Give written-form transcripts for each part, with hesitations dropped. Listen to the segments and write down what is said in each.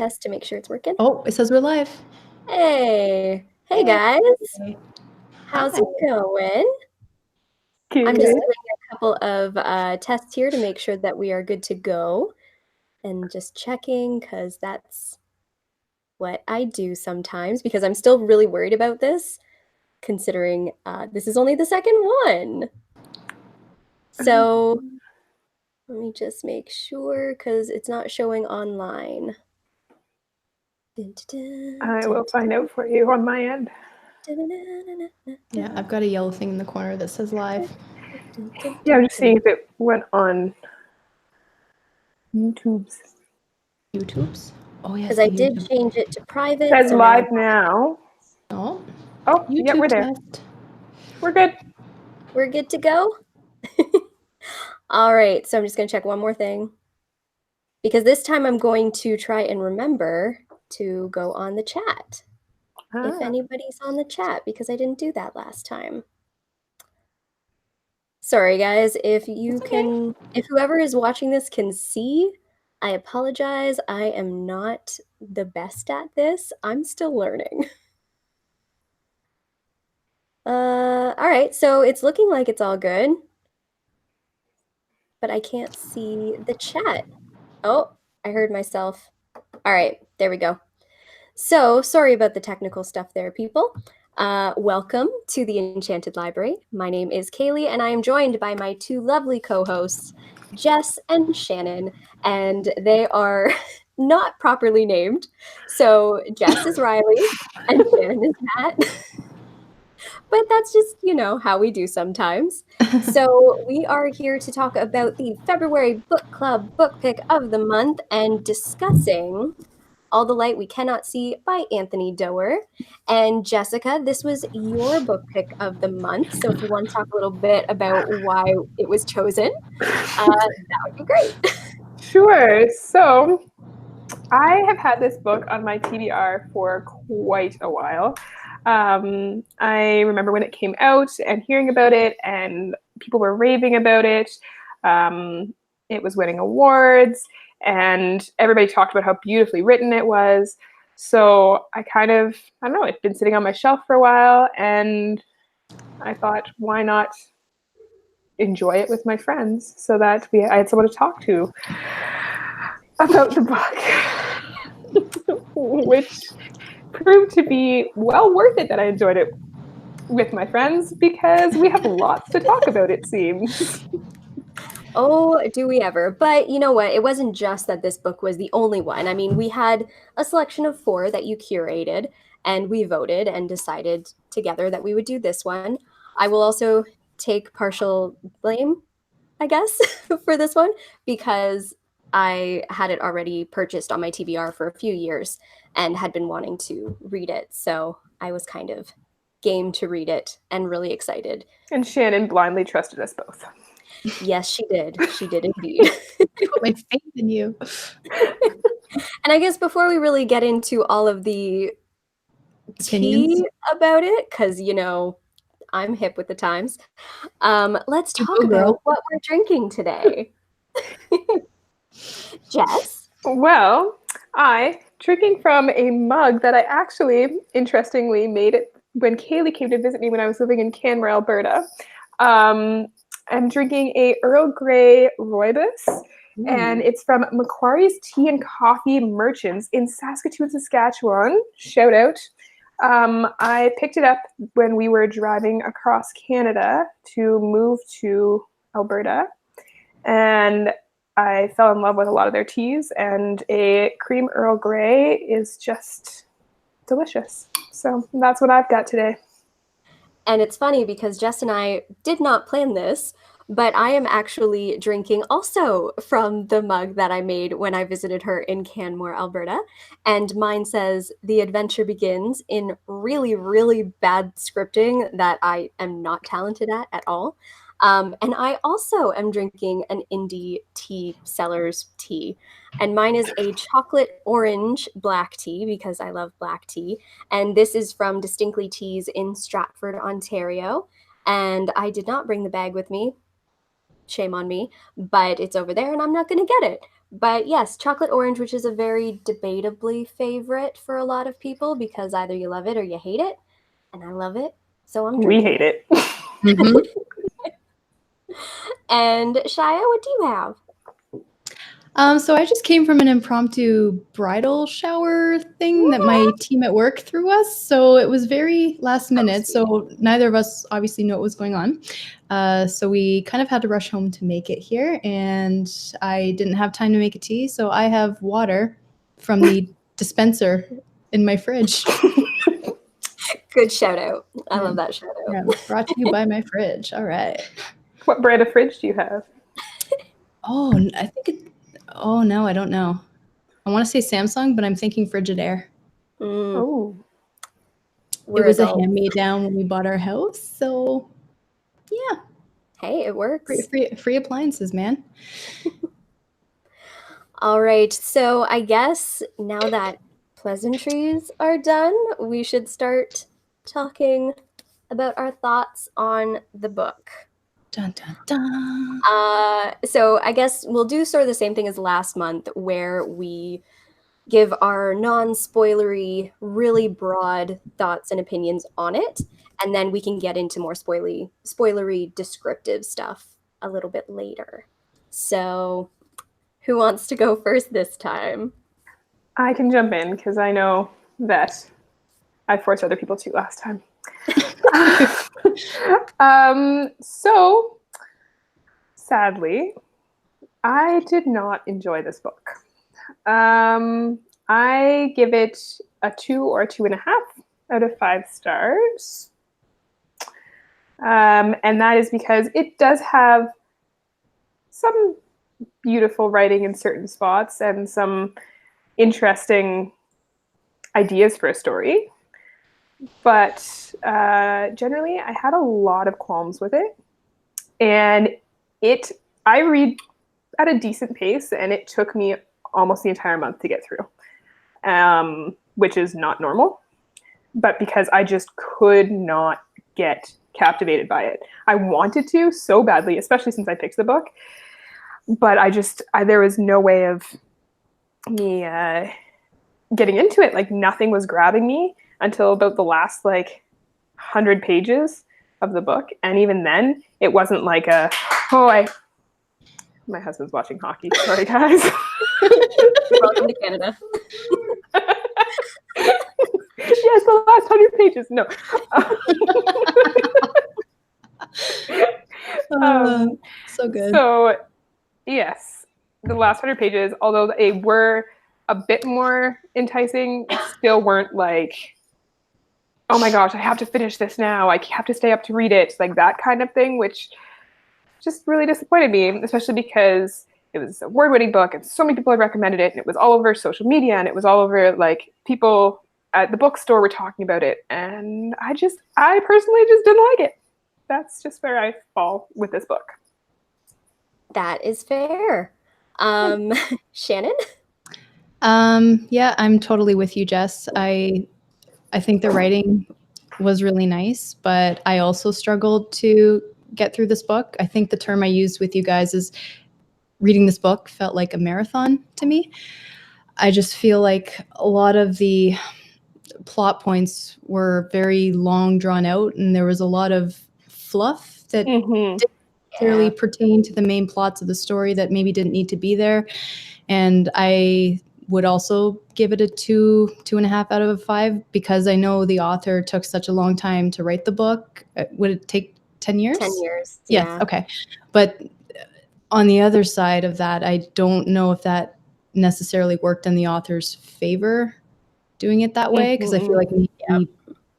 test to make sure it's working. Oh, it says we're live. Hey guys. How's it going? I'm just doing a couple of tests here to make sure that we are good to go. And just checking, because that's what I do sometimes, because I'm still really worried about this, considering this is only the second one. So let me just make sure, because it's not showing online. I will find out for you on my end. Yeah, I've got a yellow thing in the corner that says live. Yeah, I'm just seeing if it went on YouTube's. Oh, yes. Because I did change it to private. It says live now. Oh, yeah, we're there. Test. We're good. We're good to go? All right, so I'm just going to check one more thing. Because this time I'm going to try and remember to go on the chat. If anybody's on the chat, because I didn't do that last time. Sorry, guys. If you can, if whoever is watching this can see, I apologize. I am not the best at this. I'm still learning. All right, so it's looking like it's all good. But I can't see the chat. Oh, I heard myself. All right, there we go. So, sorry about the technical stuff there, people. Welcome to the Enchanted Library. My name is Kaylee, and I am joined by my two lovely co-hosts, Jess and Shannon, and they are not properly named. So, Jess is Riley, and Shannon is Matt. But that's just, you know, how we do sometimes. So we are here to talk about the February Book Club book pick of the month and discussing All the Light We Cannot See by Anthony Doerr. And Jessica, this was your book pick of the month. So if you want to talk a little bit about why it was chosen, that would be great. Sure. So I have had this book on my TBR for quite a while. I remember when it came out and hearing about it, and people were raving about it. It was winning awards, and everybody talked about how beautifully written it was. So I don't know, it's been sitting on my shelf for a while, and I thought, why not enjoy it with my friends so that I had someone to talk to about the book, which proved to be well worth it that I enjoyed it with my friends, because we have lots to talk about, it seems. Oh, do we ever? But you know what? It wasn't just that this book was the only one. I mean, we had a selection of 4 that you curated, and we voted and decided together that we would do this one. I will also take partial blame, I guess, for this one, because I had it already purchased on my TBR for a few years and had been wanting to read it. So I was kind of game to read it and really excited. And Shannon blindly trusted us both. Yes, she did. She did indeed. Put my faith in you. And I guess before we really get into all of the tea about it, because, you know, I'm hip with the times, let's talk about what we're drinking today. Jess? Well, drinking from a mug that I actually, interestingly, made it when Kaylee came to visit me when I was living in Canmore, Alberta. I'm drinking a Earl Grey Rooibos, and it's from Macquarie's Tea and Coffee Merchants in Saskatoon, Saskatchewan. Shout out. I picked it up when we were driving across Canada to move to Alberta, and I fell in love with a lot of their teas, and a cream Earl Grey is just delicious. So that's what I've got today. And it's funny because Jess and I did not plan this, but I am actually drinking also from the mug that I made when I visited her in Canmore, Alberta. And mine says, "The adventure begins," in really, really bad scripting that I am not talented at all. And I also am drinking an indie tea seller's tea. And mine is a chocolate orange black tea, because I love black tea. And this is from Distinctly Teas in Stratford, Ontario. And I did not bring the bag with me. Shame on me. But it's over there, and I'm not going to get it. But yes, chocolate orange, which is a very debatably favorite for a lot of people because either you love it or you hate it. And I love it, so I'm We drinking hate it. Mm-hmm. And Shia, what do you have? So I just came from an impromptu bridal shower thing that my team at work threw us. So it was very last minute. So neither of us obviously knew what was going on. So we kind of had to rush home to make it here. And I didn't have time to make a tea. So I have water from the dispenser in my fridge. Good shout out. I love that shout out. Yeah, brought to you by my fridge. All right. What brand of fridge do you have? Oh, I think oh, no, I don't know. I want to say Samsung, but I'm thinking Frigidaire. Oh. It was adults. a hand-me-down when we bought our house, so yeah. Hey, it works. Free appliances, man. All right, so I guess now that pleasantries are done, we should start talking about our thoughts on the book. Dun, dun, dun. So I guess we'll do sort of the same thing as last month, where we give our non-spoilery, really broad thoughts and opinions on it, and then we can get into more spoilery descriptive stuff a little bit later. So who wants to go first this time? I can jump in because I know that I forced other people to last time. So sadly, I did not enjoy this book. I give it a 2 or a 2.5 out of 5 stars. And that is because it does have some beautiful writing in certain spots and some interesting ideas for a story. But generally, I had a lot of qualms with it. And I read at a decent pace, and it took me almost the entire month to get through, which is not normal. But because I just could not get captivated by it. I wanted to so badly, especially since I picked the book. But there was no way of me getting into it. Like, nothing was grabbing me until about the last 100 pages of the book. And even then, it wasn't like my husband's watching hockey. Sorry, guys. Welcome to Canada. Yes, the last 100 pages. No. So good. So, yes, the last 100 pages, although they were a bit more enticing, still weren't like, oh my gosh, I have to finish this now. I have to stay up to read it. Like that kind of thing, which just really disappointed me, especially because it was a award-winning book and so many people had recommended it, and it was all over social media, and it was all over people at the bookstore were talking about it, and I personally just didn't like it. That's just where I fall with this book. That is fair. Shannon? Yeah, I'm totally with you, Jess. I think the writing was really nice, but I also struggled to get through this book. I think the term I used with you guys is reading this book felt like a marathon to me. I just feel like a lot of the plot points were very long drawn out, and there was a lot of fluff that didn't necessarily pertain to the main plots of the story that maybe didn't need to be there. And I would also give it a 2.5 out of 5 because I know the author took such a long time to write the book. Would it take 10 years? 10 years. Yes. Yeah. Okay. But on the other side of that, I don't know if that necessarily worked in the author's favor doing it that way, because I feel like maybe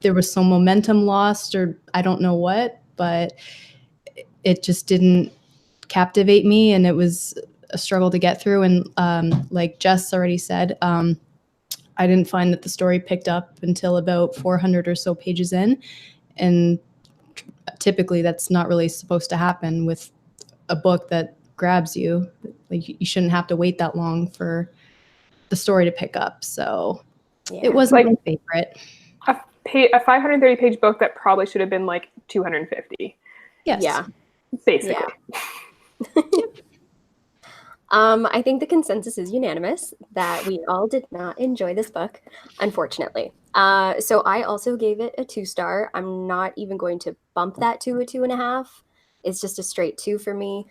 there was some momentum lost, or I don't know what, but it just didn't captivate me, and it was a struggle to get through. And like Jess already said, I didn't find that the story picked up until about 400 or so pages in, and typically that's not really supposed to happen with a book that grabs you. Like, you shouldn't have to wait that long for the story to pick up. So it wasn't my favorite. A 530 page book that probably should have been 250. Yes. Yeah. Basically. Yeah. I think the consensus is unanimous that we all did not enjoy this book, unfortunately. So I also gave it a 2-star. I'm not even going to bump that to a 2.5. It's just a straight 2 for me.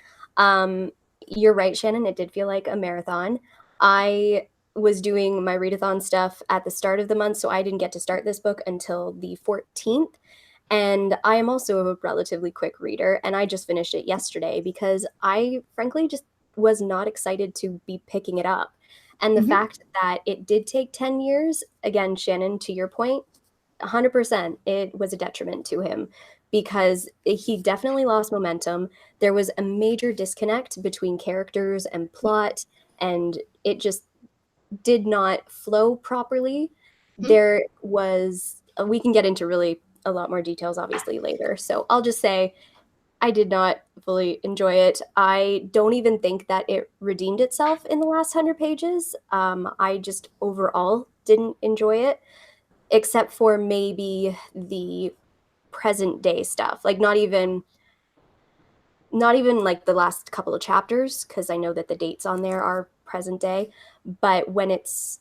You're right, Shannon. It did feel like a marathon. I was doing my readathon stuff at the start of the month, so I didn't get to start this book until the 14th. And I am also a relatively quick reader, and I just finished it yesterday because I frankly just was not excited to be picking it up. And the fact that it did take 10 years, again, Shannon, to your point, 100%, it was a detriment to him because he definitely lost momentum. There was a major disconnect between characters and plot, and it just did not flow properly. There was, we can get into really a lot more details obviously later. So I'll just say I did not fully enjoy it. I don't even think that it redeemed itself in the last 100 pages. I just overall didn't enjoy it, except for maybe the present day stuff. Like not even like the last couple of chapters, because I know that the dates on there are present day. But when it's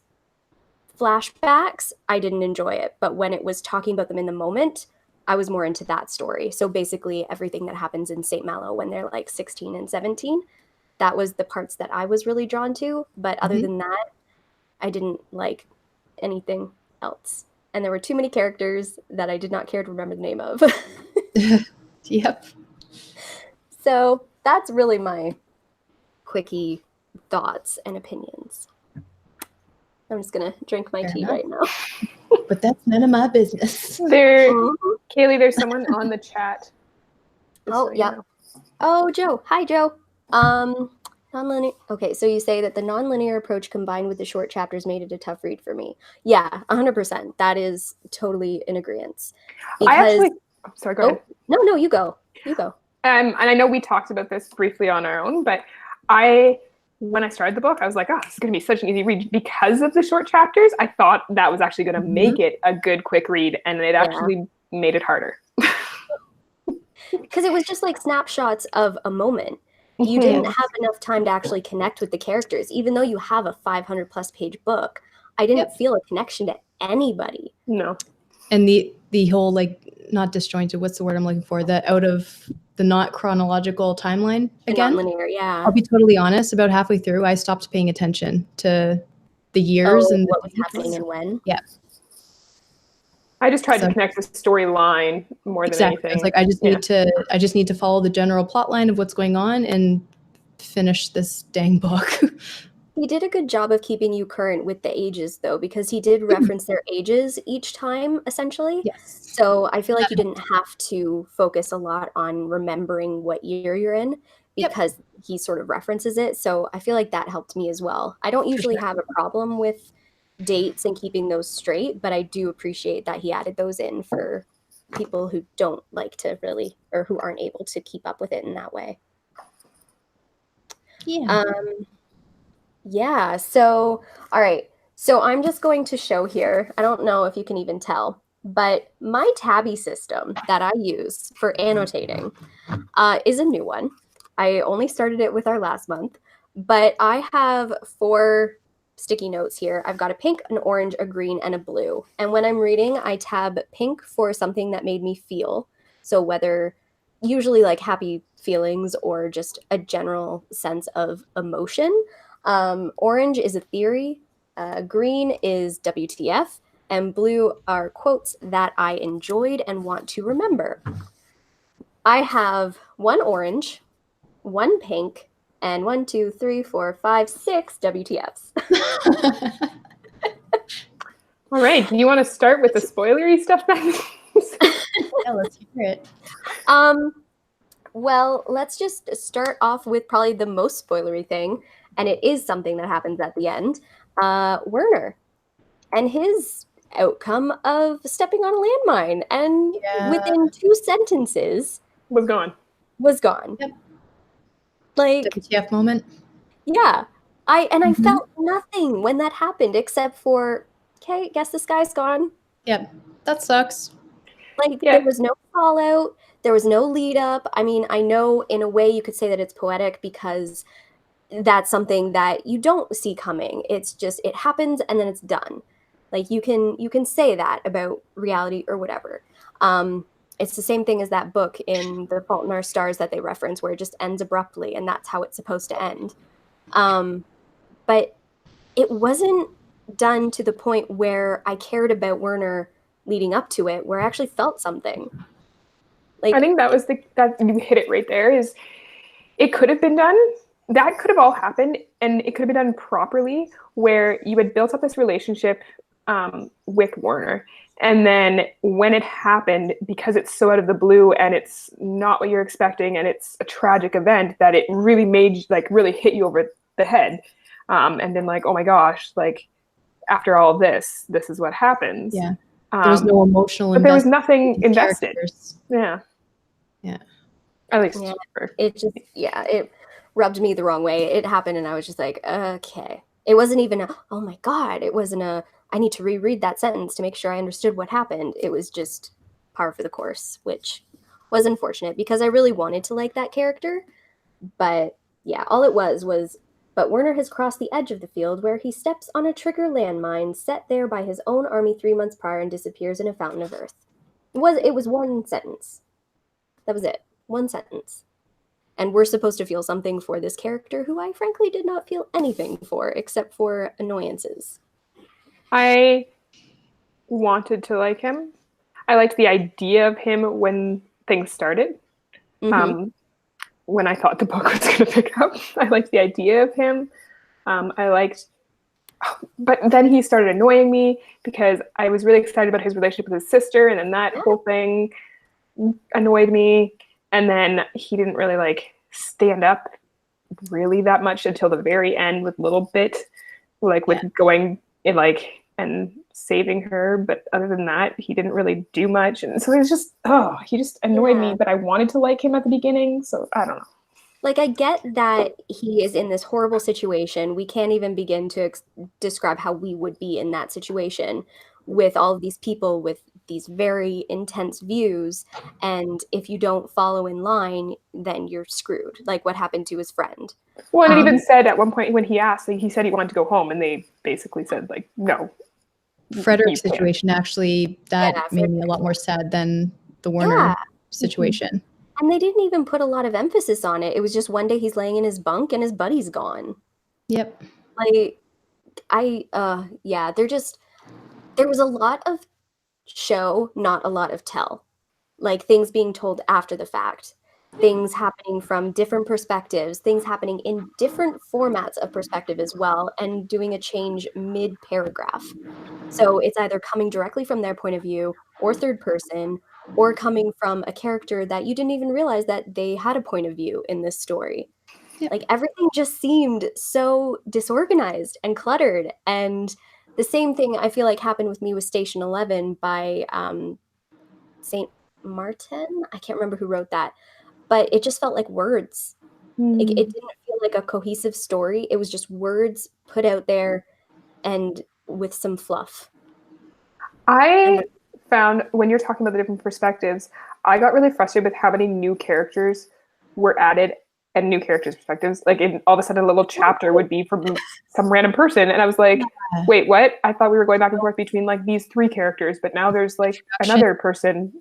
flashbacks, I didn't enjoy it. But when it was talking about them in the moment, I was more into that story. So basically everything that happens in St. Malo when they're like 16 and 17, that was the parts that I was really drawn to. But other than that, I didn't like anything else. And there were too many characters that I did not care to remember the name of. Yep. So that's really my quickie thoughts and opinions. I'm just going to drink my tea right now. But that's none of my business. Kaylee, there's someone on the chat. Oh, yeah. Oh, Joe. Hi, Joe. Nonlinear. Okay, so you say that the nonlinear approach combined with the short chapters made it a tough read for me. Yeah, 100%. That is totally in agreement. Because sorry, go ahead. No, you go. You go. And I know we talked about this briefly on our own, but when I started the book, I was like, oh, this is going to be such an easy read because of the short chapters. I thought that was actually going to make it a good, quick read, and it actually made it harder. Because it was just like snapshots of a moment. You didn't have enough time to actually connect with the characters. Even though you have a 500+ page book, I didn't feel a connection to anybody. No. And the whole, like, not disjointed, what's the word I'm looking for? The out of the not chronological timeline again. Not linear, yeah. I'll be totally honest, about halfway through, I stopped paying attention to the years and what was happening and when. Yeah. I just tried to connect the storyline more than anything. It's like I just need to follow the general plot line of what's going on and finish this dang book. He did a good job of keeping you current with the ages, though, because he did reference their ages each time, essentially. Yes. So I feel like you didn't have to focus a lot on remembering what year you're in because he sort of references it. So I feel like that helped me as well. I don't usually have a problem with dates and keeping those straight, but I do appreciate that he added those in for people who don't like to really, or who aren't able to keep up with it in that way. Yeah. Yeah, so, all right. So I'm just going to show here, I don't know if you can even tell, but my tabby system that I use for annotating is a new one. I only started it with our last month, but I have 4 sticky notes here. I've got a pink, an orange, a green, and a blue. And when I'm reading, I tab pink for something that made me feel. So whether usually like happy feelings or just a general sense of emotion. Orange is a theory, green is WTF, and blue are quotes that I enjoyed and want to remember. I have 1 orange, 1 pink, and 1, 2, 3, 4, 5, 6 WTFs. All right. Do you want to start with the spoilery stuff then? Yeah, let's hear it. Well, let's just start off with probably the most spoilery thing, and it is something that happens at the end. Werner and his outcome of stepping on a landmine, and within 2 sentences was gone. Yep. Like WTF moment. Yeah. I felt nothing when that happened except for, okay, guess this guy's gone. Yep. That sucks. Like there was no fallout, there was no lead up. I mean, I know in a way you could say that it's poetic because that's something that you don't see coming. It's just, it happens and then it's done. Like you can say that about reality or whatever. It's the same thing as that book in The Fault in Our Stars that they reference, where it just ends abruptly, and that's how it's supposed to end. But it wasn't done to the point where I cared about Werner leading up to it, where I actually felt something. Like, I think that was that you hit it right there. Is it could have been done. That could have all happened, and it could have been done properly, where you had built up this relationship with Werner, and then when it happened, because it's so out of the blue and it's not what you're expecting, and it's a tragic event, that it really made really hit you over the head, and then like, oh my gosh, like after all this is what happens. Yeah, there was no emotional, but there was nothing invested. Yeah. At least it rubbed me the wrong way. It happened and I was just like, okay. It wasn't even oh my God. It wasn't I need to reread that sentence to make sure I understood what happened. It was just par for the course, which was unfortunate because I really wanted to like that character. But yeah, all it was, but Werner has crossed the edge of the field where he steps on a trigger landmine set there by his own army 3 months prior and disappears in a fountain of earth. It was one sentence. That was it. One sentence. And we're supposed to feel something for this character who I frankly did not feel anything for except for annoyances. I wanted to like him. I liked the idea of him when things started. When I thought the book was going to pick up, I liked the idea of him. But then he started annoying me because I was really excited about his relationship with his sister, and then that whole thing annoyed me. And then he didn't really stand up really that much until the very end with little bit, with going in and saving her. But other than that, he didn't really do much. And so it was just, he just annoyed me, but I wanted to like him at the beginning. So I don't know. I get that he is in this horrible situation. We can't even begin to describe how we would be in that situation with all of these people with these very intense views. And if you don't follow in line, then you're screwed. Like what happened to his friend. Well, and it even said at one point when he asked, he said he wanted to go home, and they basically said, no. Frederick's situation, actually, that made me a lot more sad than the Werner situation. And they didn't even put a lot of emphasis on it. It was just one day he's laying in his bunk and his buddy's gone. Yep. There was a lot of show, not a lot of tell. Like things being told after the fact, things happening from different perspectives, things happening in different formats of perspective as well, and doing a change mid-paragraph. So it's either coming directly from their point of view or third person, or coming from a character that you didn't even realize that they had a point of view in this story. Yep. Like everything just seemed so disorganized and cluttered. And the same thing I feel like happened with me with Station 11 by St. Martin. I can't remember who wrote that, but it just felt like words. Like it didn't feel like a cohesive story. It was just words put out there and with some fluff. I found when you're talking about the different perspectives, I got really frustrated with how many new characters were added and new characters' perspectives. Like all of a sudden a little chapter would be from some random person. And I was like, wait, what? I thought we were going back and forth between these three characters, but now there's another person.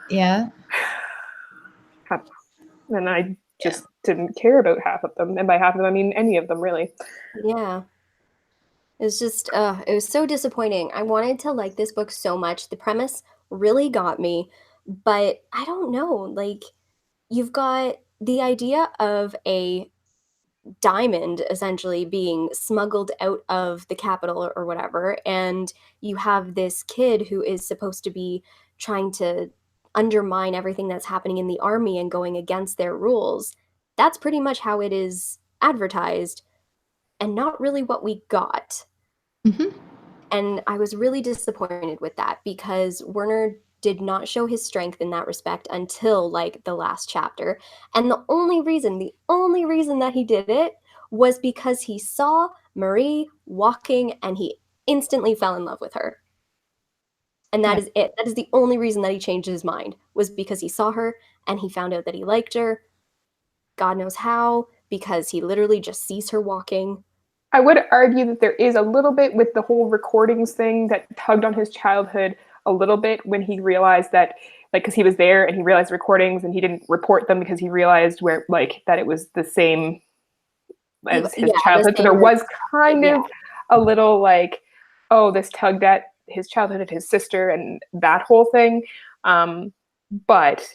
Yeah. And I just didn't care about half of them. And by half of them, I mean any of them, really. Yeah. It was just, it was so disappointing. I wanted to like this book so much. The premise really got me, but I don't know. You've got the idea of a diamond essentially being smuggled out of the capital or whatever, and you have this kid who is supposed to be trying to undermine everything that's happening in the army and going against their rules. That's pretty much how it is advertised, and not really what we got. And I was really disappointed with that because Werner did not show his strength in that respect until the last chapter. And the only reason that he did it was because he saw Marie walking and he instantly fell in love with her. And that is it. That is the only reason that he changed his mind, was because he saw her and he found out that he liked her. God knows how, because he literally just sees her walking. I would argue that there is a little bit with the whole recordings thing that tugged on his childhood a little bit when he realized that, like, because he was there and he realized recordings and he didn't report them because he realized where, like, that it was the same as his childhood. So there was kind of a little like, oh, this tugged at his childhood and his sister and that whole thing. But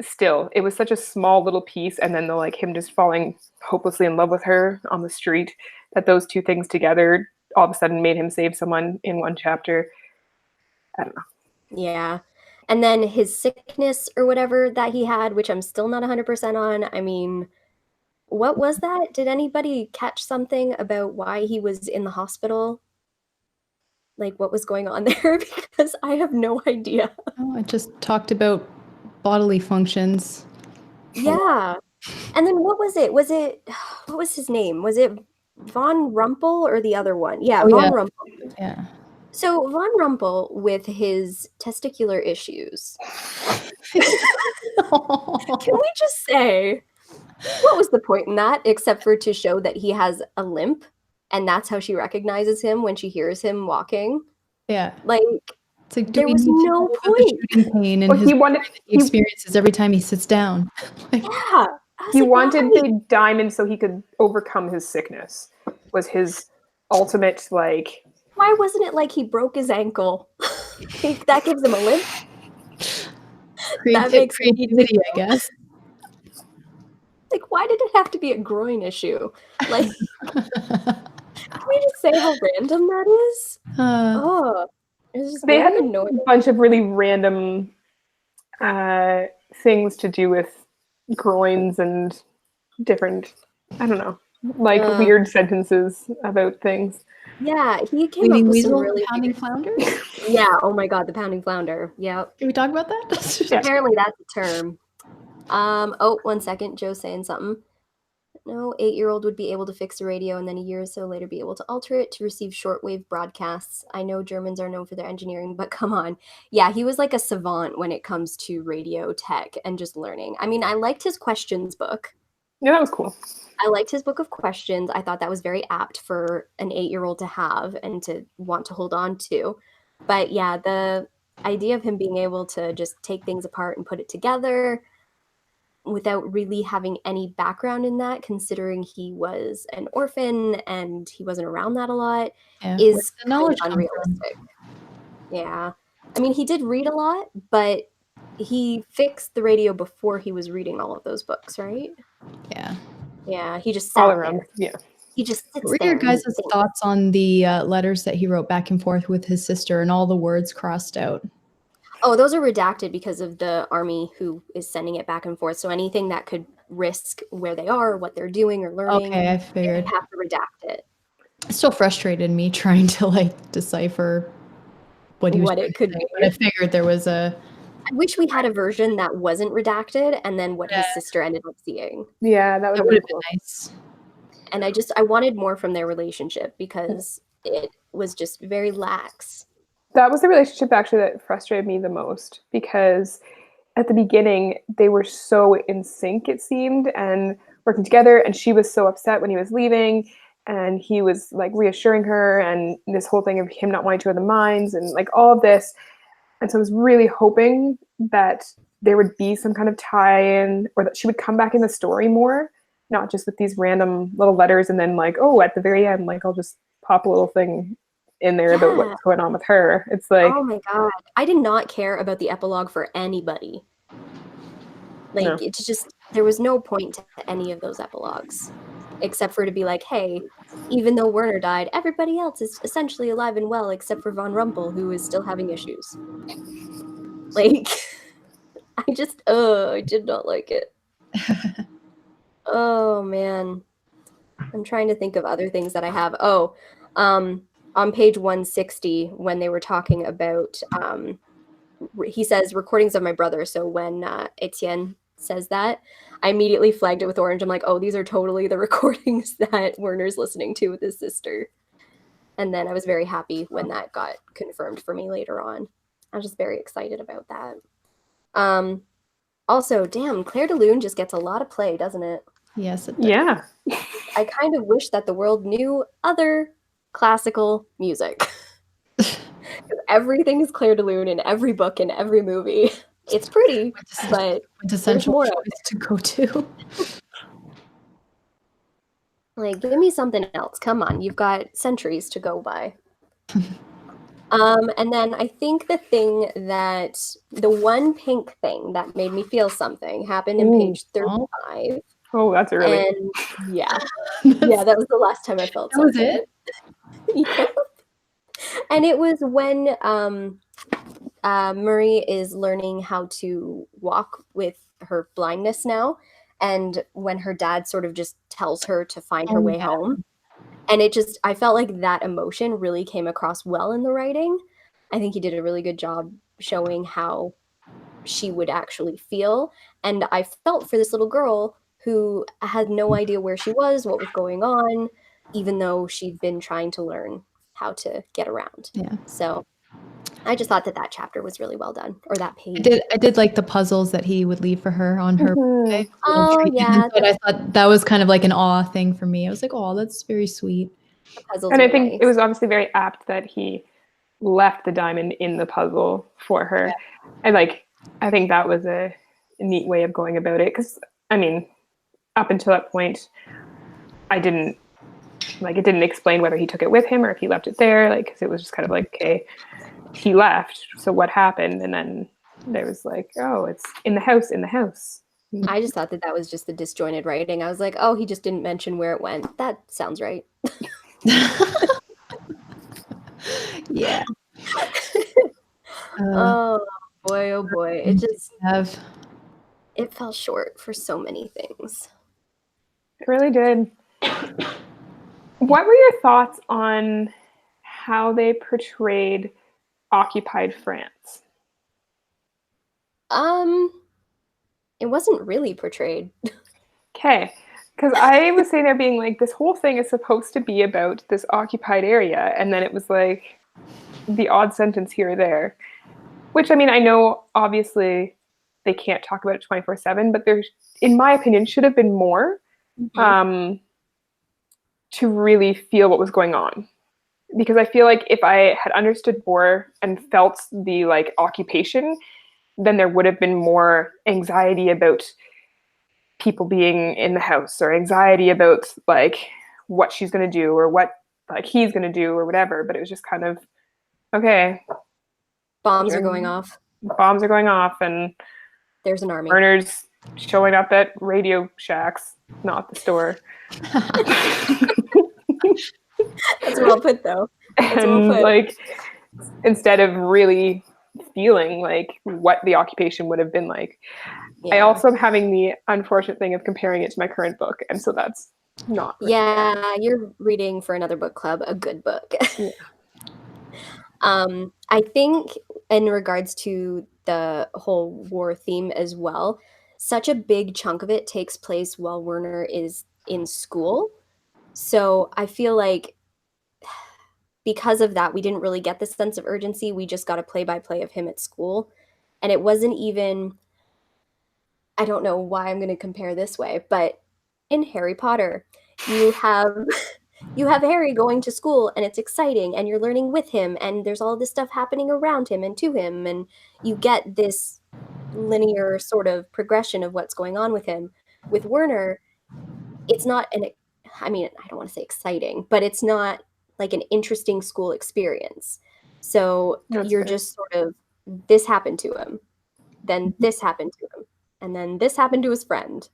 still, it was such a small little piece, and then like him just falling hopelessly in love with her on the street, that those two things together all of a sudden made him save someone in one chapter. I don't know. Yeah. And then his sickness or whatever that he had, which I'm still not 100% on. I mean, what was that? Did anybody catch something about why he was in the hospital? Like, what was going on there? Because I have no idea. Oh, it just talked about bodily functions. Yeah. And then what was it? What was his name? Was it Von Rumpel or the other one? Yeah, Von Rumpel. Yeah. So Von Rumpel with his testicular issues. Can we just say, what was the point in that except for to show that he has a limp and that's how she recognizes him when she hears him walking? Yeah. Like, it's like, there was no point. The shooting pain and he experiences every time he sits down. Yeah. He wanted the diamond so he could overcome his sickness. Was his ultimate, like... Why wasn't it like he broke his ankle? That gives him a limp. That makes creativity, I guess. Like, why did it have to be a groin issue? Like, can we just say how random that is? It's just they had annoying. A bunch of really random things to do with groins and different, I don't know, like weird sentences about things. Yeah, he came up with some really pounding flounder. Yeah, oh my god, the pounding flounder. Yeah. Can we talk about that? Apparently that's a term. Oh, 1 second, Joe's saying something. No, 8-year-old would be able to fix a radio and then a year or so later be able to alter it to receive shortwave broadcasts. I know Germans are known for their engineering, but come on. Yeah, he was like a savant when it comes to radio tech and just learning. I mean, I liked his questions book. Yeah, that was cool. I liked his book of questions. I thought that was very apt for an 8-year-old to have and to want to hold on to. But yeah, the idea of him being able to just take things apart and put it together without really having any background in that, considering he was an orphan and he wasn't around that a lot, is kind of unrealistic. Yeah. I mean, he did read a lot, but he fixed the radio before he was reading all of those books, right? Yeah. Yeah, he just sat all around there. Yeah. He just sits What were there. your guys' thoughts on the letters that he wrote back and forth with his sister and all the words crossed out? Oh, those are redacted because of the army who is sending it back and forth. So anything that could risk where they are, what they're doing or learning, okay, I figured. they have to redact it. It still frustrated me trying to like decipher what it could be. But I figured there was a... I wish we had a version that wasn't redacted and then what his sister ended up seeing. Yeah, that would have been nice. And I wanted more from their relationship because it was just very lax. That was the relationship actually that frustrated me the most, because at the beginning they were so in sync, it seemed, and working together, and she was so upset when he was leaving and he was like reassuring her, and this whole thing of him not wanting to go to the mines and like all of this. And so I was really hoping that there would be some kind of tie-in, or that she would come back in the story more, not just with these random little letters and then like, oh, at the very end, like I'll just pop a little thing in there about what's going on with her. It's like, oh my god, I did not care about the epilogue for anybody. Like, it's just, there was no point to any of those epilogues, except for to be like, hey, even though Werner died, everybody else is essentially alive and well, except for Von Rumpel, who is still having issues. Like, I did not like it. Oh, man. I'm trying to think of other things that I have. Oh, on page 160, when they were talking about, he says, recordings of my brother. So when Etienne says that, I immediately flagged it with orange. I'm like, oh, these are totally the recordings that Werner's listening to with his sister. And then I was very happy when that got confirmed for me later on. I was just very excited about that. Also, damn, Claire de Lune just gets a lot of play, doesn't it? Yes, it does. Yeah. I kind of wish that the world knew other classical music. Everything is Clair de Lune in every book and every movie. It's pretty, but there's Quintessential more. choice to go to. Like, give me something else. Come on, you've got centuries to go by. And then I think the one pink thing that made me feel something happened in page 35. Oh, that's early. And yeah, that was the last time I felt That was something. it? Yeah. And it was when Marie is learning how to walk with her blindness now, and when her dad sort of just tells her to find her way home. And I felt like that emotion really came across well in the writing. I think he did a really good job showing how she would actually feel. And I felt for this little girl who had no idea where she was, what was going on, even though she'd been trying to learn how to get around. Yeah. So I just thought that chapter was really well done, or that page. I did like the puzzles that he would leave for her on her birthday. Oh, yeah. But I thought that was kind of like an awe thing for me. I was like, oh, that's very sweet. The puzzles And I were think nice. it was obviously very apt that he left the diamond in the puzzle for her. Yeah. And like, I think that was a neat way of going about it. Because, I mean, up until that point, it didn't explain whether he took it with him or if he left it there. Like, because it was just kind of like, okay, he left, so what happened? And then there was like, oh, it's in the house. I just thought that was just the disjointed writing. I was like, oh, he just didn't mention where it went. That sounds right. Yeah. Oh boy. It fell short for so many things. It really did. What were your thoughts on how they portrayed occupied France? It wasn't really portrayed. Okay. Because I was saying there being like, this whole thing is supposed to be about this occupied area. And then it was like the odd sentence here or there. Which, I mean, I know obviously they can't talk about it 24/7, but there, in my opinion, should have been more to really feel what was going on. Because I feel like if I had understood more and felt the like occupation, then there would have been more anxiety about people being in the house, or anxiety about like what she's going to do or what like he's going to do or whatever. But it was just kind of, okay, bombs are going off, and there's an army. Burners showing up at Radio Shacks, not the store. That's well put, though. And like, instead of really feeling like what the occupation would have been like. Yeah. I also am having the unfortunate thing of comparing it to my current book, and so that's not really fair. You're reading for another book club a good book. Yeah. I think in regards to the whole war theme as well, such a big chunk of it takes place while Werner is in school. So I feel like because of that, we didn't really get the sense of urgency. We just got a play-by-play of him at school. And it wasn't even, I don't know why I'm going to compare this way, but in Harry Potter, you have Harry going to school and it's exciting and you're learning with him and there's all this stuff happening around him and to him, and you get this linear sort of progression of what's going on with him. With Werner, it's not I don't want to say exciting, but it's not like an interesting school experience. So you're just sort of, this happened to him, then this happened to him, and then this happened to his friend,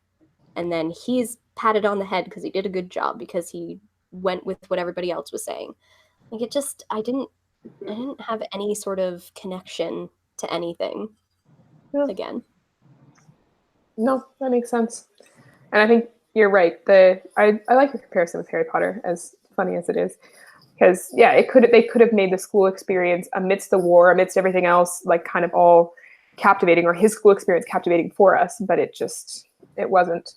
and then he's patted on the head because he did a good job because he went with what everybody else was saying. Like, it just, I didn't have any sort of connection to anything again. No, that makes sense. And I think you're right. I like the comparison with Harry Potter, as funny as it is. Because they could have made the school experience amidst the war, amidst everything else, like kind of all captivating, or his school experience captivating for us, but it wasn't.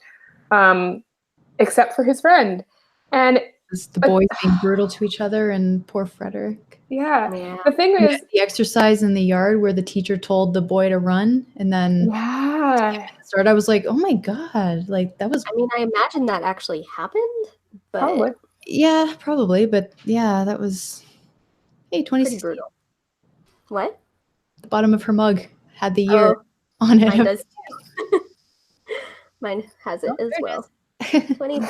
Except for his friend. And the boys being brutal to each other and poor Frederick. Yeah. The thing is, the exercise in the yard where the teacher told the boy to run, and then Yeah. Start, I was like, oh my God, like that was. I mean, I imagine that actually happened, but Probably. Yeah, probably, but yeah, that was. Hey, pretty 2016. brutal. What? The bottom of her mug had the year Oh, on it. mine does too. Mine has it Oh, as there well. it is. 20.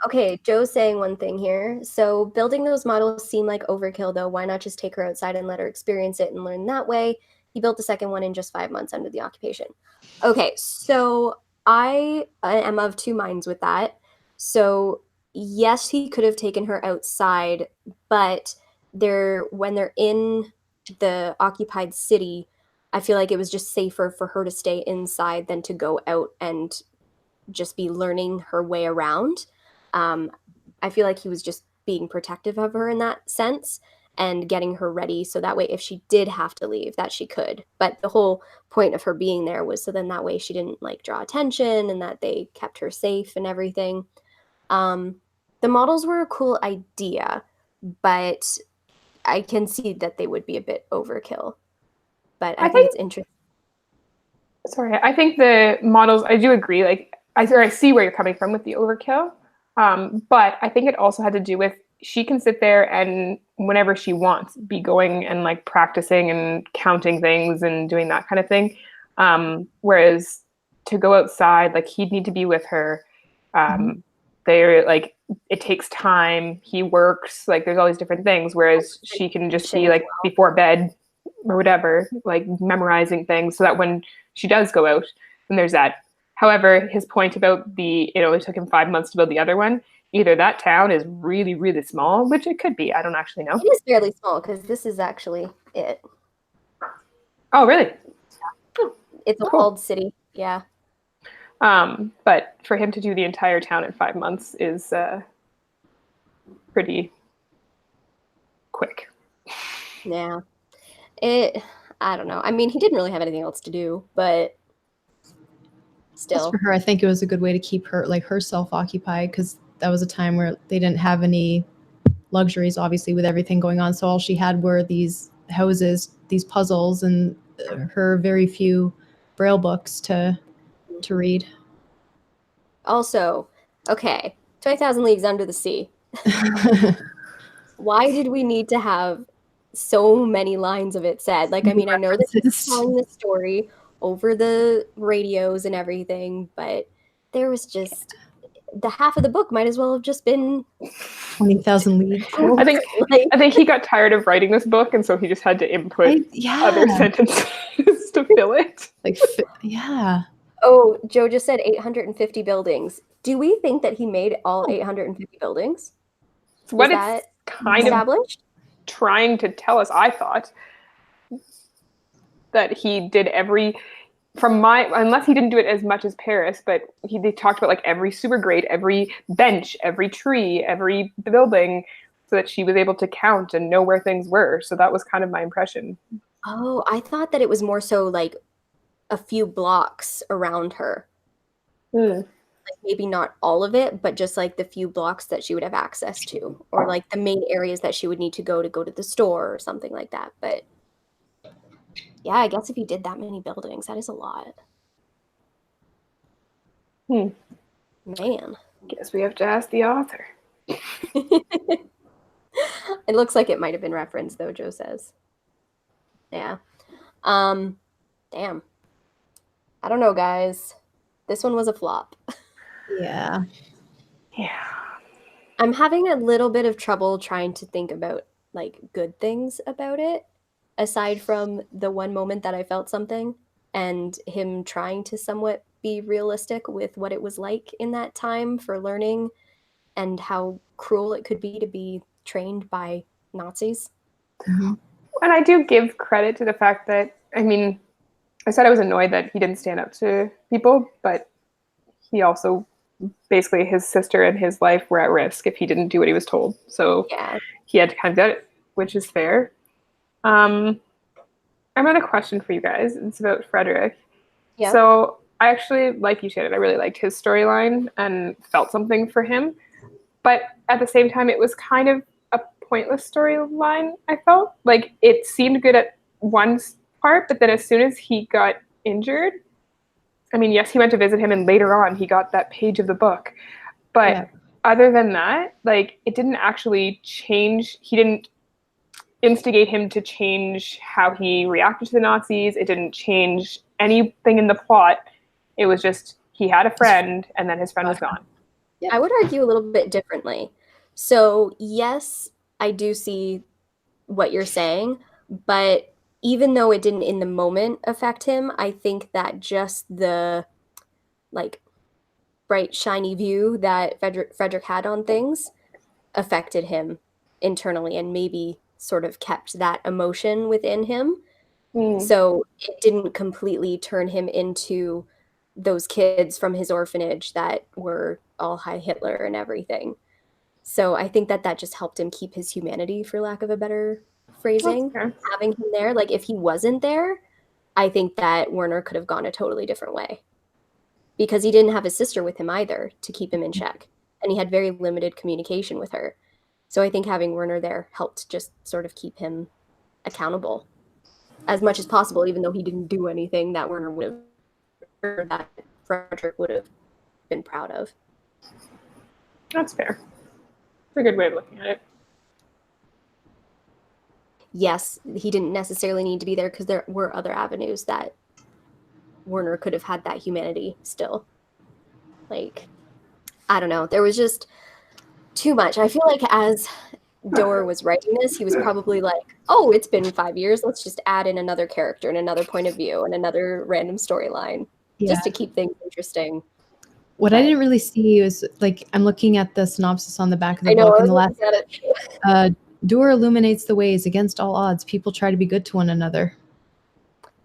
Okay, Joe's saying one thing here. So building those models seem like overkill, though. Why not just take her outside and let her experience it and learn that way? He built the second one in just 5 months under the occupation. Okay, so I am of two minds with that. So yes, he could have taken her outside, but when they're in the occupied city, I feel like it was just safer for her to stay inside than to go out and just be learning her way around. Um, I feel like he was just being protective of her in that sense and getting her ready so that way if she did have to leave that she could. But the whole point of her being there was so then that way she didn't like draw attention and that they kept her safe and everything. The models were a cool idea, but I can see that they would be a bit overkill. But I think it's interesting. Sorry, I think the models, I do agree. Like, I see where you're coming from with the overkill. But I think it also had to do with she can sit there and whenever she wants be going and like practicing and counting things and doing that kind of thing. Whereas to go outside, like he'd need to be with her. They're like, it takes time. He works, like there's all these different things. Whereas she can just be like before bed or whatever, like memorizing things so that when she does go out, then there's that. However, his point about it only took him 5 months to build the other one, either that town is really, really small, which it could be. I don't actually know. It is fairly small because this is actually it. Oh, really? It's a walled city. Yeah. But for him to do the entire town in 5 months is pretty quick. Yeah. I don't know. I mean, he didn't really have anything else to do, but still. For her, I think it was a good way to keep her, like herself occupied, because that was a time where they didn't have any luxuries, obviously, with everything going on. So all she had were these houses, these puzzles, and her very few braille books to read. Also, okay, 20,000 Leagues Under the Sea. Why did we need to have so many lines of it said? Like, I mean, I know that he's telling the story over the radios and everything, but there was just the half of the book might as well have just been 20,000 Leagues. I think he got tired of writing this book, and so he just had to input other sentences to fill it. Like, yeah. Oh, Joe just said 850 buildings. Do we think that he made all 850 buildings? What it's kind of trying to tell us, I thought, that he did unless he didn't do it as much as Paris, but they talked about like every super grade, every bench, every tree, every building, so that she was able to count and know where things were. So that was kind of my impression. Oh, I thought that it was more so like a few blocks around her. Like maybe not all of it, but just like the few blocks that she would have access to, or like the main areas that she would need to go to the store or something like that. But yeah, I guess if he did that many buildings, that is a lot. Man. Guess we have to ask the author. It looks like it might have been referenced, though, Joe says. Yeah. Damn. I don't know, guys. This one was a flop. Yeah. I'm having a little bit of trouble trying to think about like good things about it, aside from the one moment that I felt something and him trying to somewhat be realistic with what it was like in that time for learning and how cruel it could be to be trained by Nazis. Mm-hmm. And I do give credit to the fact that, I mean, I said I was annoyed that he didn't stand up to people, but he also, basically his sister and his life were at risk if he didn't do what he was told. So he had to kind of do it, which is fair. I have a question for you guys. It's about Frederick. Yeah. So I actually, like you, Shannon, I really liked his storyline and felt something for him. But at the same time, it was kind of a pointless storyline, I felt. Like, it seemed good at one part, but then as soon as he got injured, I mean, yes, he went to visit him, and later on he got that page of the book. But other than that, like, it didn't actually change. He didn't instigate him to change how he reacted to the Nazis. It didn't change anything in the plot. It was just he had a friend, and then his friend was gone. Yeah. I would argue a little bit differently. So, yes, I do see what you're saying, but even though it didn't in the moment affect him, I think that just the like bright, shiny view that Frederick had on things affected him internally and maybe sort of kept that emotion within him. So it didn't completely turn him into those kids from his orphanage that were all Heil Hitler and everything. So I think that that just helped him keep his humanity, for lack of a better phrasing. Having him there, like if he wasn't there, I think that Werner could have gone a totally different way. Because he didn't have his sister with him either to keep him in check. And he had very limited communication with her. So I think having Werner there helped just sort of keep him accountable as much as possible, even though he didn't do anything that Werner would have, or that Frederick would have been proud of. That's fair. It's a good way of looking at it. Yes, he didn't necessarily need to be there because there were other avenues that Werner could have had that humanity still. Like, I don't know. There was just too much. I feel like as Doerr was writing this, he was probably like, oh, it's been 5 years. Let's just add in another character and another point of view and another random storyline just to keep things interesting. What I didn't really see was, like, I'm looking at the synopsis on the back of the book, and the last Doerr illuminates the ways against all odds. People try to be good to one another.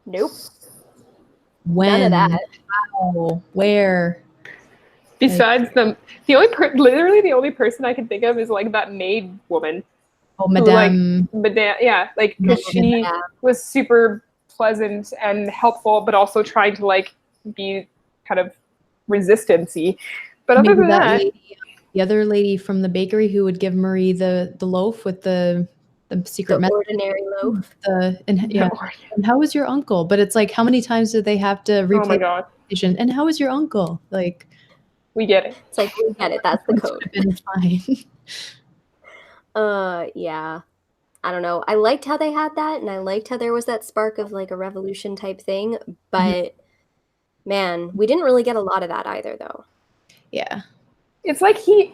Nope. When? None of that. How? Where? Besides literally the only person I can think of is like that maid woman. Oh, Madame. Yeah, like because she was super pleasant and helpful, but also trying to like be kind of resistance-y. But other than that, lady, the other lady from the bakery who would give Marie the loaf with the secret message. Ordinary loaf. And how was your uncle? But it's like, how many times did they have to replay? Oh my God. And how was your uncle? Like, we get it. It's like, we get it. That's the code. It's fine. Yeah. I don't know. I liked how they had that, and I liked how there was that spark of like a revolution type thing, but man, we didn't really get a lot of that either, though. Yeah. It's like the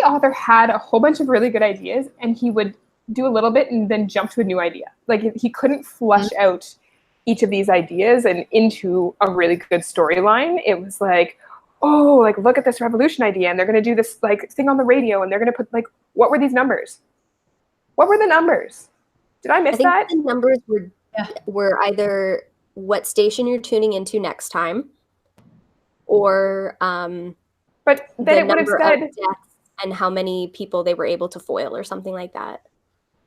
author had a whole bunch of really good ideas, and he would do a little bit and then jump to a new idea. Like he couldn't flush out each of these ideas and into a really good storyline. It was like, oh, like look at this revolution idea, and they're going to do this like thing on the radio, and they're going to put like, what were these numbers? What were the numbers? Did I miss that? The numbers were either what station you're tuning into next time, or but then it would have said deaths and how many people they were able to foil or something like that.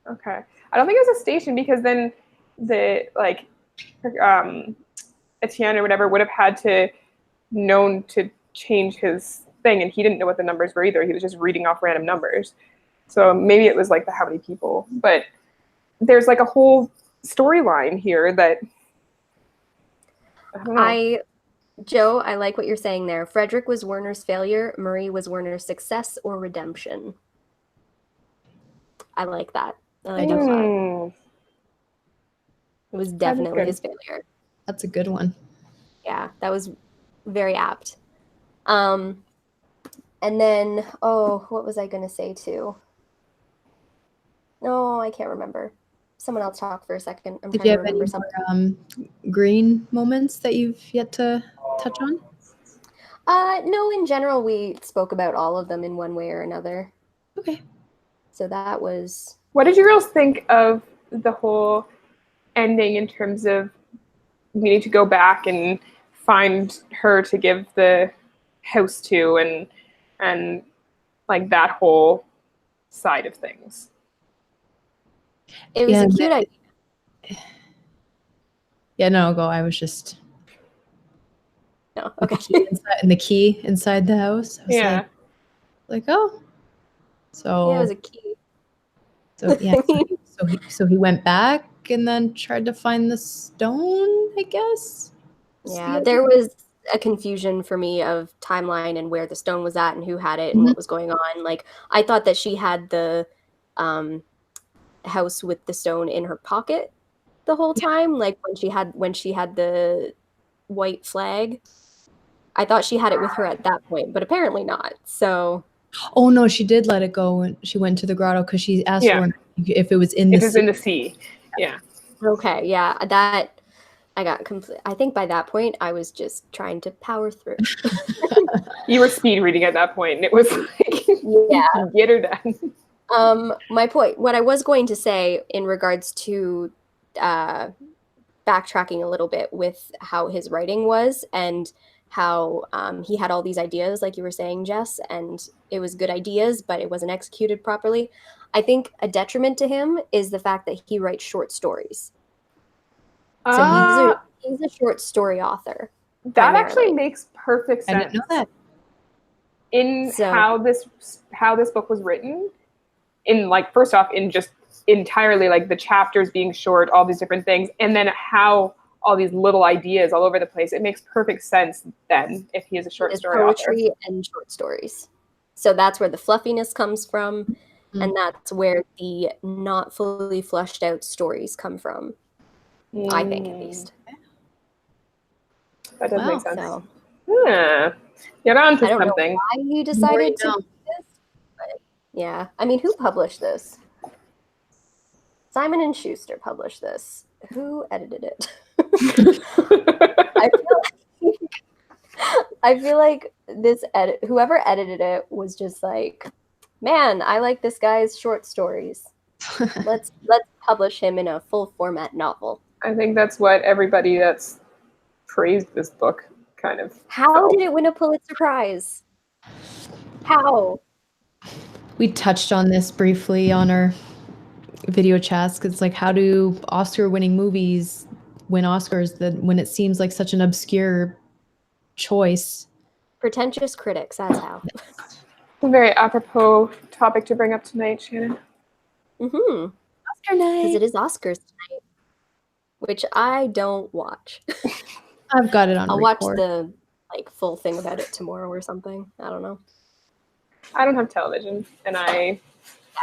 Okay, I don't think it was a station, because then the like Etienne or whatever would have had to known to change his thing, and he didn't know what the numbers were either. He was just reading off random numbers. So maybe it was like the how many people, but there's like a whole storyline here that I don't know. Joe, I like what you're saying there. Frederick was Werner's failure. Marie was Werner's success or redemption. I like that. I like that. It was definitely his failure. That's a good one. Yeah, that was very apt. And then, what was I going to say too? No, I can't remember. Someone else talk for a second. Did you have any more green moments that you've yet to touch on? No, in general, we spoke about all of them in one way or another. Okay. So that was... What did you girls think of the whole ending in terms of needing to go back and find her to give the house to, and like that whole side of things? It was a cute idea. Yeah, no, go. I was just... No, okay. The key inside the house. I was like, oh. So... Yeah, it was a key. So, yeah. So he went back and then tried to find the stone, I guess. Yeah, there was a confusion for me of timeline and where the stone was at and who had it and what was going on. Like, I thought that she had the house with the stone in her pocket the whole time, like when she had the white flag. I thought she had it with her at that point, but apparently not. So, Oh no, she did let it go when she went to the grotto because she asked Yeah. Lauren if it was in If the it's sea. in the sea. Yeah. okay, yeah, that I got complete. I think by that point I was just trying to power through. You were speed reading at that point, and it was like, Yeah. get her done. My point, what I was going to say in regards to backtracking a little bit with how his writing was and how he had all these ideas, like you were saying, Jess, and it was good ideas, but it wasn't executed properly. I think a detriment to him is the fact that he writes short stories. So he's a short story author. That actually primarily. makes perfect sense. I didn't know that. In So- how this book was written, in like first off, in just entirely like the chapters being short, all these different things, and then how all these little ideas all over the place. It makes perfect sense then if he is a short story poetry author. and short stories. So that's where the fluffiness comes from, and that's where the not fully fleshed out stories come from. I think, at least. That does make sense. So, Yeah. You're on to I don't something. know why he decided to do this, but yeah. I mean, who published this? Simon and Schuster published this. Who edited it? I feel like whoever edited it was just like, man, I like this guy's short stories. Let's publish him in a full format novel. I think that's what everybody that's praised this book kind of How felt. did it win a Pulitzer Prize? How? We touched on this briefly on our video chats because, like, how do Oscar-winning movies win Oscars when it seems like such an obscure choice? Pretentious critics, that's how. A very apropos topic to bring up tonight, Shannon. Mm-hmm. Oscar night. Because it is Oscars tonight, which I don't watch. I've got it on I'll record. watch the full thing about it tomorrow or something. I don't know. I don't have television, and I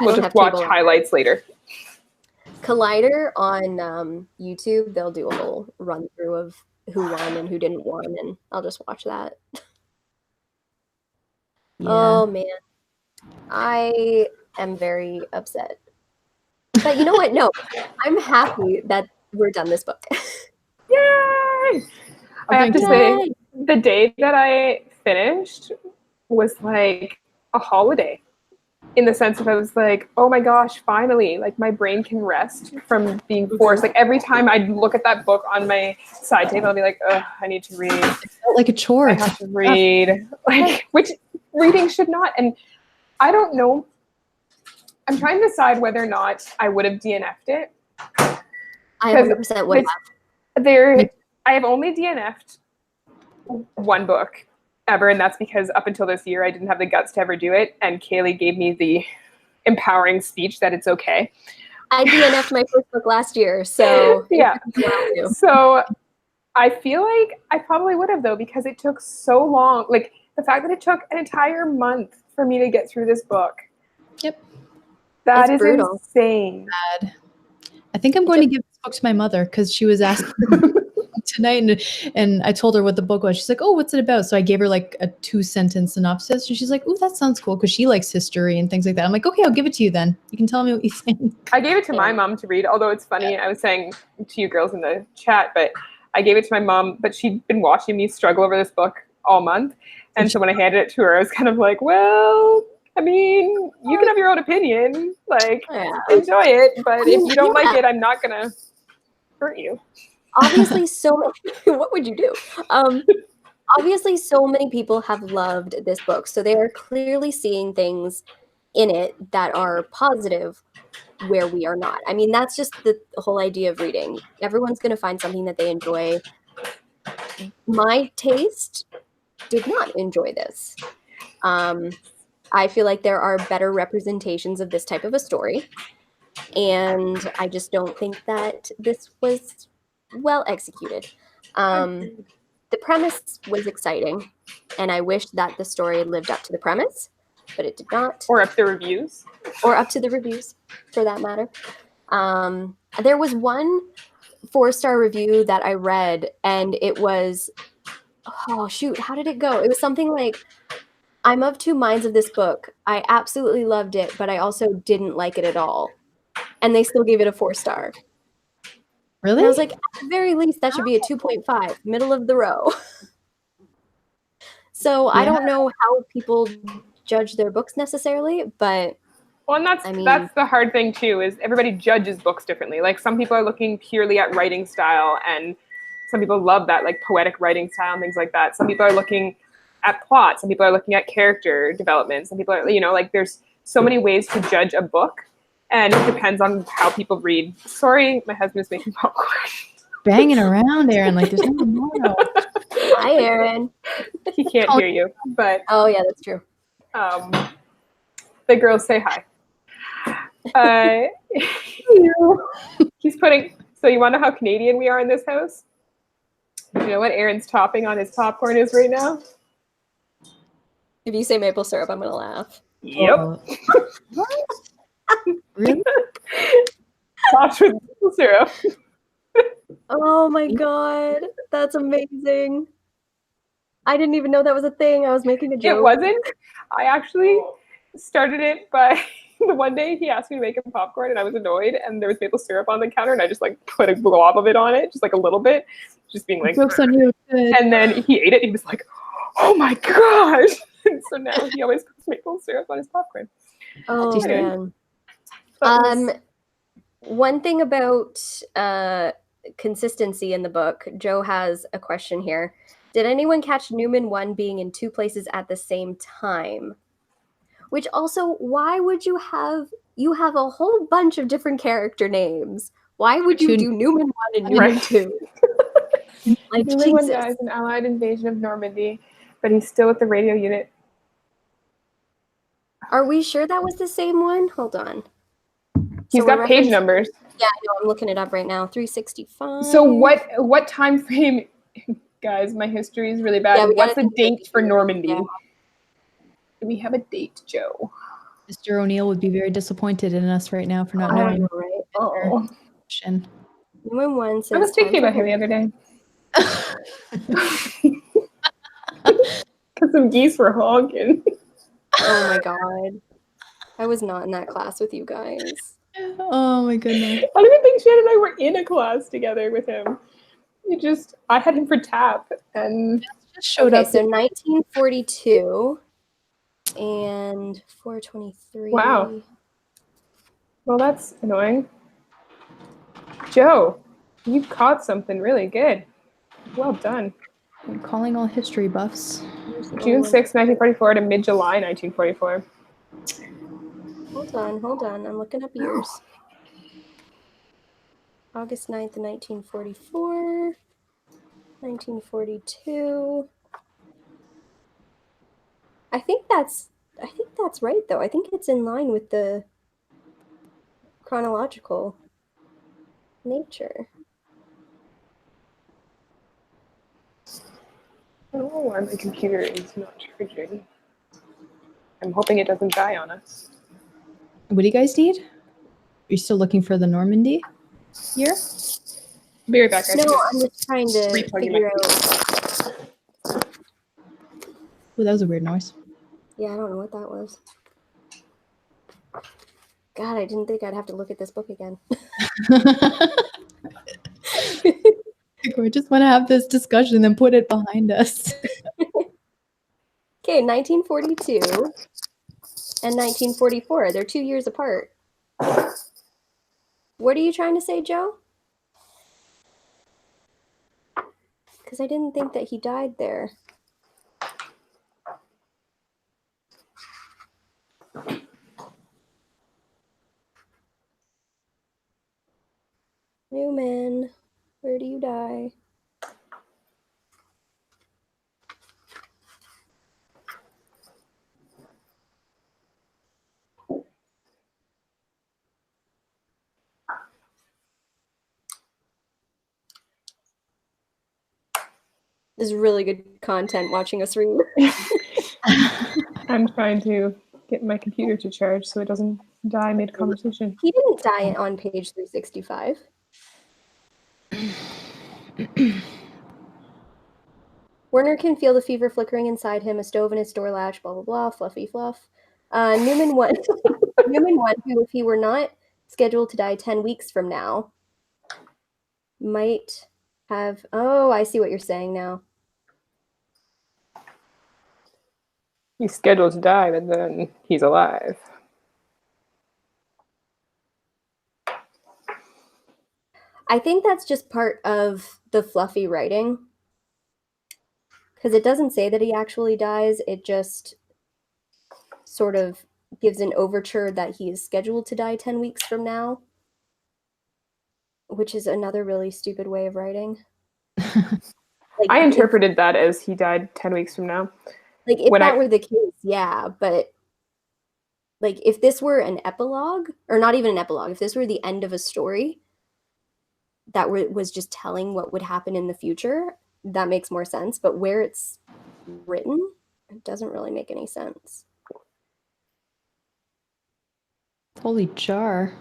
will don't just have watch cable. highlights later. Collider on YouTube, they'll do a whole run through of who won and who didn't win, and I'll just watch that. Yeah. Oh man, I am very upset. But you know what? No, I'm happy that we're done this book. Yay! I have to say, the day that I finished was like a holiday. In the sense of I was like, oh my gosh, finally, like my brain can rest from being forced. Like every time I'd look at that book on my side table, I'd be like, ugh, I need to read. It felt like a chore. I have to read. Like, which reading should not. And I don't know. I'm trying to decide whether or not I would have DNF'd it. I 100% would have. I have only DNF'd one book ever, and that's because up until this year I didn't have the guts to ever do it, and Kaylee gave me the empowering speech that it's okay. I DNF'd my first book last year, so yeah. So I feel like I probably would have, though, because it took so long. Like the fact that it took an entire month for me to get through this book. Yep. That is brutal. Insane. Bad. I think I'm going to give this book to my mother because she was asking tonight, and I told her what the book was. She's like, "Oh, what's it about?" So I gave her like a 2-sentence synopsis, and she's like, "Oh, that sounds cool," because she likes history and things like that. I'm like, "Okay, I'll give it to you then. You can tell me what you think." I gave it to my mom to read, although it's funny. I was saying to you girls in the chat, but I gave it to my mom, but she'd been watching me struggle over this book all month, and so when I handed it to her, I was kind of like, "Well, I mean, you can have your own opinion, like enjoy it, but if you don't like it, I'm not gonna hurt you." Obviously, what would you do? Obviously, so many people have loved this book, so they are clearly seeing things in it that are positive where we are not. I mean, that's just the whole idea of reading. Everyone's going to find something that they enjoy. My taste did not enjoy this. I feel like there are better representations of this type of a story. and I just don't think that this was well executed. The premise was exciting, and I wish that the story lived up to the premise, but it did not. Or up the reviews. Or up to the reviews, for that matter. There was one 4-star review that I read, and it was, oh shoot, how did it go? It was something like, I'm of two minds of this book. I absolutely loved it, but I also didn't like it at all. And they still gave it a 4-star. Really? And I was like, at the very least, that should be a 2.5, middle of the row. So I don't know how people judge their books necessarily, but well, and that's the hard thing too, is everybody judges books differently. Like some people are looking purely at writing style, and some people love that like poetic writing style and things like that. Some people are looking at plot. Some people are looking at character development. Some people are, like there's so many ways to judge a book, and it depends on how people read. Sorry, my husband is making popcorn. Banging around, Aaron, like there's no tomorrow. Hi, Aaron. He can't hear you, but oh yeah, that's true. The girls say hi. He's putting. So you want to know how Canadian we are in this house? You know what Aaron's topping on his popcorn is right now? If you say maple syrup, I'm gonna laugh. Yep. What? Really? Topped with maple syrup. Oh my god, that's amazing. I didn't even know that was a thing. I was making a joke. It wasn't. I actually started it by the one day he asked me to make him popcorn, and I was annoyed, and there was maple syrup on the counter, and I just like put a glob of it on it, just like a little bit, just being like, Jokes on you. Good. and then he ate it. And he was like, "Oh my gosh!" And so now he always puts maple syrup on his popcorn. Oh Anyway. man. One thing about consistency in the book, Joe has a question here. Did anyone catch Newman 1 being in 2 places at the same time? Which also, why would you have a whole bunch of different character names? Why would you do Newman 1 and Newman 2? Like, Newman 1 dies in Allied invasion of Normandy, but he's still at the radio unit. Are we sure that was the same one? Hold on. He's got page numbers. Yeah, I know. I'm looking it up right now. 365. So what time frame? Guys, my history is really bad. Yeah, what's the date for Normandy? Yeah. Do we have a date, Joe? Mr. O'Neill would be very disappointed in us right now for not knowing. Know, right? Oh. Newman 1 says I was thinking about him the other day. Because some geese were honking. Oh my god. I was not in that class with you guys. Oh my goodness. I don't even think Shannon and I were in a class together with him. I had him for tap and just showed up. So 1942 and 423. Wow. Well, that's annoying. Joe, you caught something really good. Well done. I'm calling all history buffs. June 6, 1944 to mid-July 1944. Hold on. I'm looking up years. August 9th, 1944. 1942. I think that's right though. I think it's in line with the chronological nature. I don't know why my computer is not charging. I'm hoping it doesn't die on us. What do you guys need? Are you still looking for the Normandy year? Be right back, guys. No, I'm just trying to figure out. Oh, that was a weird noise. Yeah, I don't know what that was. God, I didn't think I'd have to look at this book again. We just want to have this discussion and then put it behind us. Okay, 1942 and 1944. They're 2 years apart. What are you trying to say, Joe? Because I didn't think that he died there. Newman, where do you die? This is really good content watching us read. I'm trying to get my computer to charge so it doesn't die mid-conversation. He didn't die on page 365. Werner can feel the fever flickering inside him, a stove in his door latch, blah, blah, blah, fluffy fluff. Newman won, who, if he were not scheduled to die 10 weeks from now, might have... Oh, I see what you're saying now. He's scheduled to die, but then he's alive. I think that's just part of the fluffy writing. Because it doesn't say that he actually dies, it just sort of gives an overture that he is scheduled to die 10 weeks from now, which is another really stupid way of writing. Like, I interpreted that as he died 10 weeks from now. Like, if that were the case, yeah, but like, if this were an epilogue, or not even an epilogue, if this were the end of a story that was just telling what would happen in the future, that makes more sense. But where it's written, it doesn't really make any sense. Holy jar.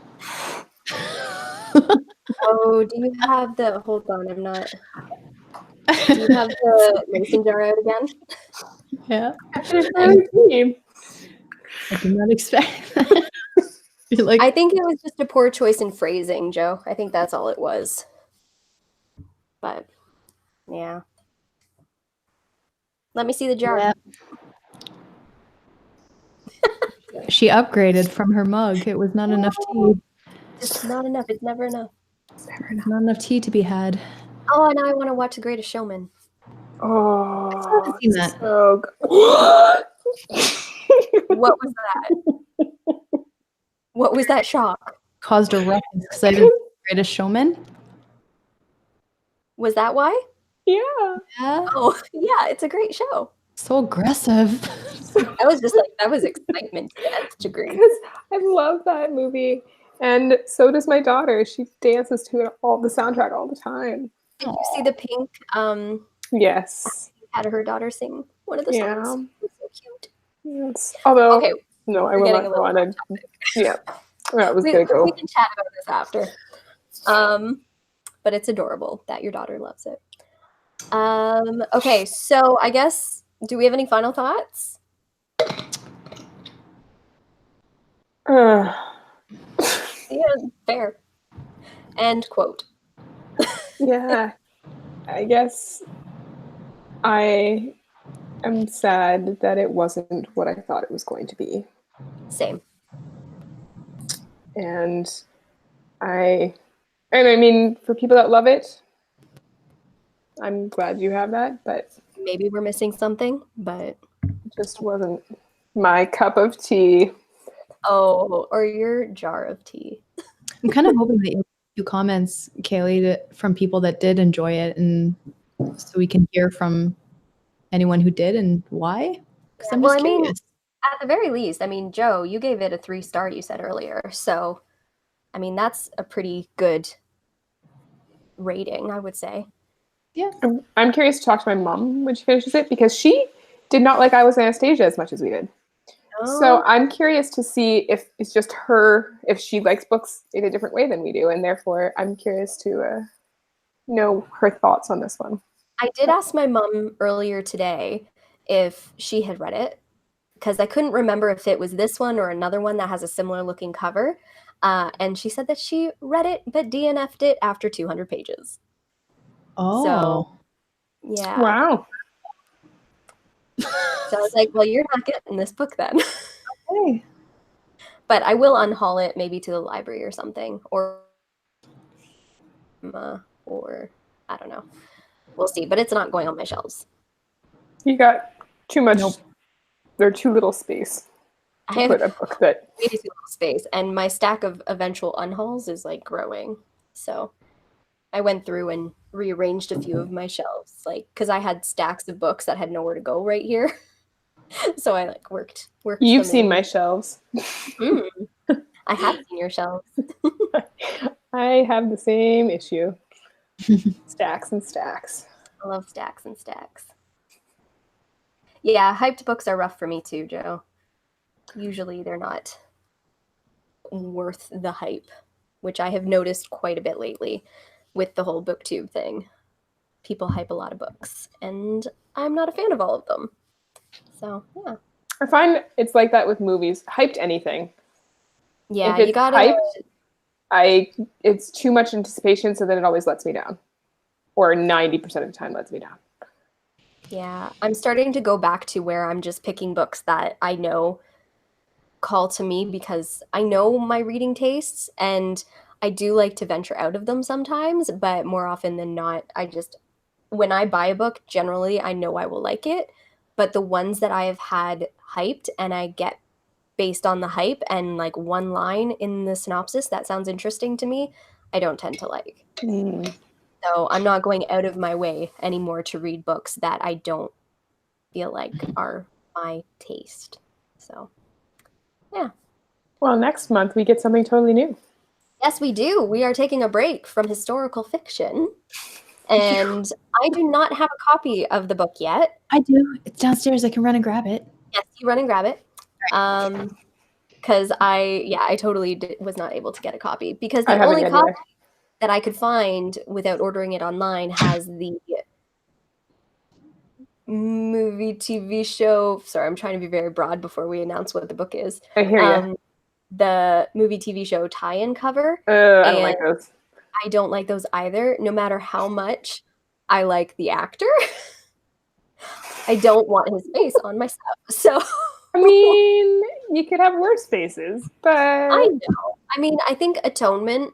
Oh, do you have the... Hold on, I'm not... Do you have the mason jar out again? Yeah. I did not expect that. Like... I think it was just a poor choice in phrasing, Joe. I think that's all it was. But, yeah. Let me see the jar. Yeah. She upgraded from her mug. It was not enough tea. It's not enough. It's never enough. There's not enough tea to be had. Oh, now I want to watch The Greatest Showman. Oh, I still haven't seen that. So What was that? What was that shock? Caused a ruckus because I did The Greatest Showman. Was that why? Yeah. Oh, yeah, it's a great show. So aggressive. I was just like, that was excitement to the nth degree. Because I love that movie. And so does my daughter. She dances to it the soundtrack all the time. Did you see the Pink? Yes. Had her daughter sing one of the songs. It was so cute. Yes. Although, okay, no, I will not go on. Yeah, that was gonna go. We can chat about this after. But it's adorable that your daughter loves it. Okay, so I guess, do we have any final thoughts? Yeah, fair. End quote. Yeah, I guess I am sad that it wasn't what I thought it was going to be. Same. And I mean, for people that love it, I'm glad you have that, but maybe we're missing something, but it just wasn't my cup of tea. Oh, or your jar of tea. I'm kind of hoping that you'll do comments, Kaylee, from people that did enjoy it, and so we can hear from anyone who did and why. Because I'm just curious. I mean, at the very least, I mean, Joe, you gave it a 3-star, you said earlier. So, I mean, that's a pretty good rating, I would say. Yeah. I'm curious to talk to my mom when she finishes it, because she did not like I Was Anastasia as much as we did. Oh. So I'm curious to see if it's just her, if she likes books in a different way than we do. And therefore, I'm curious to know her thoughts on this one. I did ask my mom earlier today if she had read it, because I couldn't remember if it was this one or another one that has a similar looking cover. And she said that she read it, but DNF'd it after 200 pages. Oh. So, yeah. Wow. So I was like, well, you're not getting this book then. Okay. But I will unhaul it maybe to the library or something. Or I don't know. We'll see. But it's not going on my shelves. You got too much. Nope. There's too little space. I put a book that maybe too little space. And my stack of eventual unhauls is like growing. So I went through and rearranged a few of my shelves, like, because I had stacks of books that had nowhere to go right here. So I like worked. You've seen my shelves. I have seen your shelves. I have the same issue. Stacks and stacks. I love stacks and stacks. Yeah, hyped books are rough for me too, Joe. Usually they're not worth the hype, which I have noticed quite a bit lately with the whole booktube thing. People hype a lot of books, and I'm not a fan of all of them. So, yeah. I find it's like that with movies. Hyped anything. Yeah, If it's you gotta. hyped, it's too much anticipation, so then it always lets me down. Or 90% of the time lets me down. Yeah, I'm starting to go back to where I'm just picking books that I know call to me because I know my reading tastes and I do like to venture out of them sometimes, but more often than not, when I buy a book, generally I know I will like it, but the ones that I have had hyped and I get based on the hype and like one line in the synopsis that sounds interesting to me, I don't tend to like. So I'm not going out of my way anymore to read books that I don't feel like are my taste. So, yeah. Well, next month we get something totally new. Yes, we do. We are taking a break from historical fiction. And I do not have a copy of the book yet. I do. It's downstairs. I can run and grab it. Yes, you run and grab it. Because I totally was not able to get a copy because the only copy that I could find without ordering it online has the movie TV show. Sorry, I'm trying to be very broad before we announce what the book is. I hear you. The movie TV show tie-in cover. I don't like those. I don't like those either, no matter how much I like the actor. I don't want his face on my stuff. So I mean, you could have worse faces, but I know. I mean, I think Atonement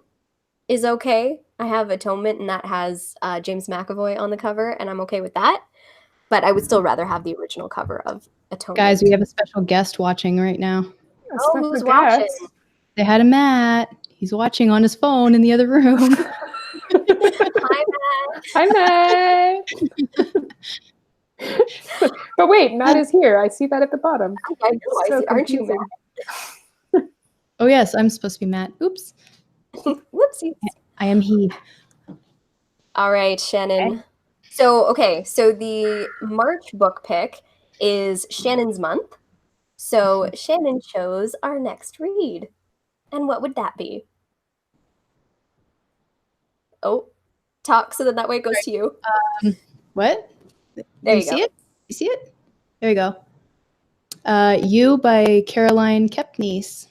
is okay. I have Atonement, and that has James McAvoy on the cover, and I'm okay with that. But I would still rather have the original cover of Atonement. Guys, we have a special guest watching right now. Who's watching? They had a Matt. He's watching on his phone in the other room. Hi, Matt. Hi, Matt. But wait, Matt is here. I see that at the bottom. I know. Aren't you Matt? Oh, yes, I'm supposed to be Matt. Oops. Whoopsies. I am he. All right, Shannon. Okay. So the March book pick is Shannon's month. So Shannon chose our next read. And what would that be? Oh, talk so that way it goes to you. What? There you go. See it? You see it? There you go. You by Caroline Kepnes.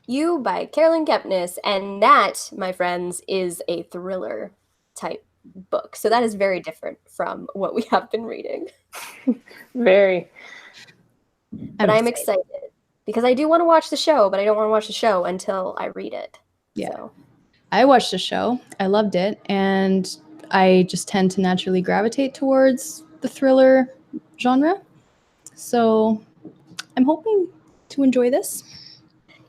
You by Caroline Kepnes. And that, my friends, is a thriller type book. So that is very different from what we have been reading. Very. But I'm excited because I do want to watch the show, but I don't want to watch the show until I read it. Yeah. So. I watched the show. I loved it. And I just tend to naturally gravitate towards the thriller genre. So I'm hoping to enjoy this.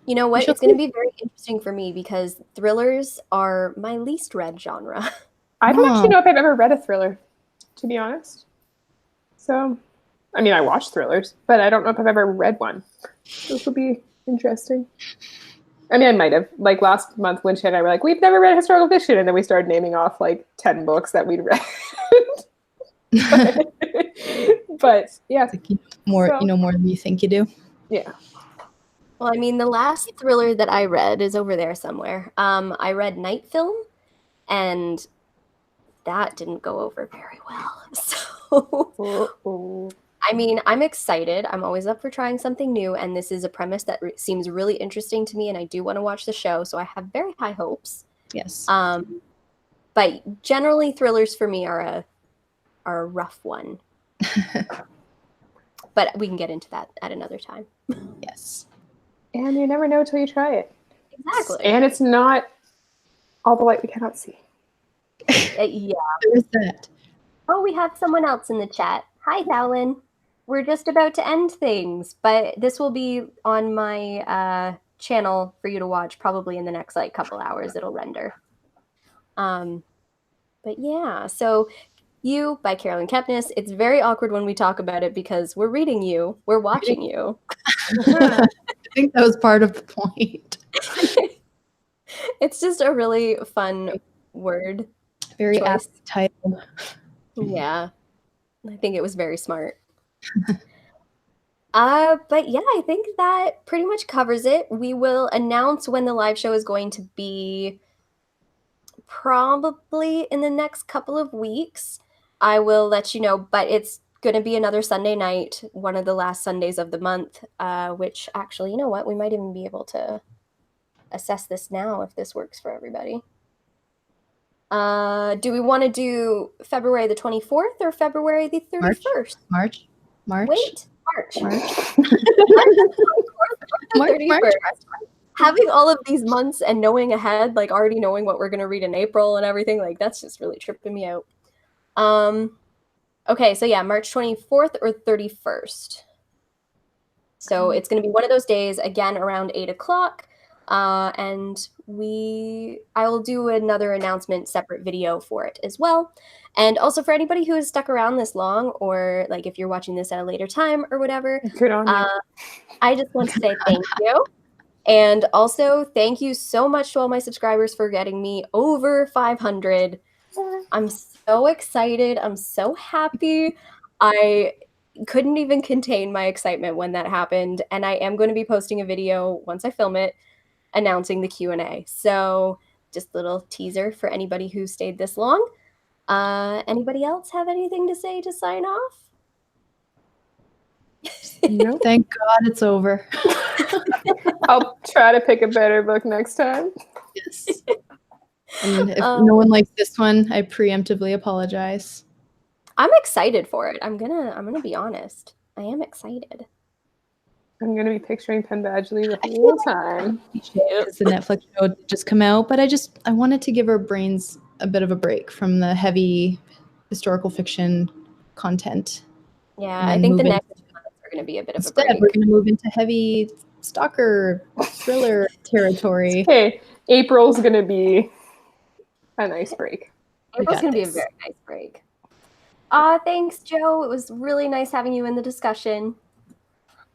You know what? It's going to be very interesting for me because thrillers are my least read genre. I don't actually know if I've ever read a thriller, to be honest. So, I mean, I watch thrillers, but I don't know if I've ever read one. This will be interesting. I mean, I might have. Like last month, Lynch and I were like, we've never read historical fiction. And then we started naming off like 10 books that we'd read. but yeah. More than you think you do. Yeah. Well, I mean, the last thriller that I read is over there somewhere. I read Night Film, and that didn't go over very well. So, I mean, I'm excited. I'm always up for trying something new, and this is a premise that seems really interesting to me, and I do want to watch the show, so I have very high hopes. Yes. But generally, thrillers for me are a rough one. But we can get into that at another time. Yes. And you never know till you try it. Exactly. And it's not all the light we cannot see. Yeah. There is that. Oh, we have someone else in the chat. Hi, Howlin. We're just about to end things, but this will be on my channel for you to watch probably in the next couple hours. It'll render. But yeah, so You by Caroline Kepnes. It's very awkward when we talk about it because we're reading you. We're watching you. I think that was part of the point. It's just a really fun word. Very choice. apt title. Yeah, I think it was very smart. But yeah, I think that pretty much covers it. We will announce when the live show is going to be probably in the next couple of weeks. I will let you know, but it's going to be another Sunday night, one of the last Sundays of the month, which actually, you know what? We might even be able to assess this now if this works for everybody. Do we want to do February the 24th or February the 31st? March. Wait, March. March. 31st. Having all of these months and knowing ahead, like already knowing what we're going to read in April and everything, like that's just really tripping me out. Okay, so yeah, March 24th or 31st. So it's going to be one of those days, again, around 8 o'clock. And I will do another announcement, separate video for it as well. And also for anybody who has stuck around this long, or like if you're watching this at a later time or whatever, Good on you. I just want to say thank you. And also thank you so much to all my subscribers for getting me over 500. I'm so excited. I'm so happy. I couldn't even contain my excitement when that happened. And I am going to be posting a video once I film it announcing the Q&A. So just a little teaser for anybody who stayed this long. Anybody else have anything to say to sign off? No. Thank God it's over. I'll try to pick a better book next time. Yes. And if no one likes this one, I preemptively apologize. I'm excited for it. I'm gonna be honest. I am excited. I'm gonna be picturing Penn Badgley the whole time. Because the Netflix show did just come out, but I wanted to give our brains a bit of a break from the heavy historical fiction content. Yeah, I think the next months are going to be a bit of a break. Instead, we're going to move into heavy stalker thriller territory. Okay, April's gonna be a nice break. April's going to be a very nice break. Thanks, Joe. It was really nice having you in the discussion.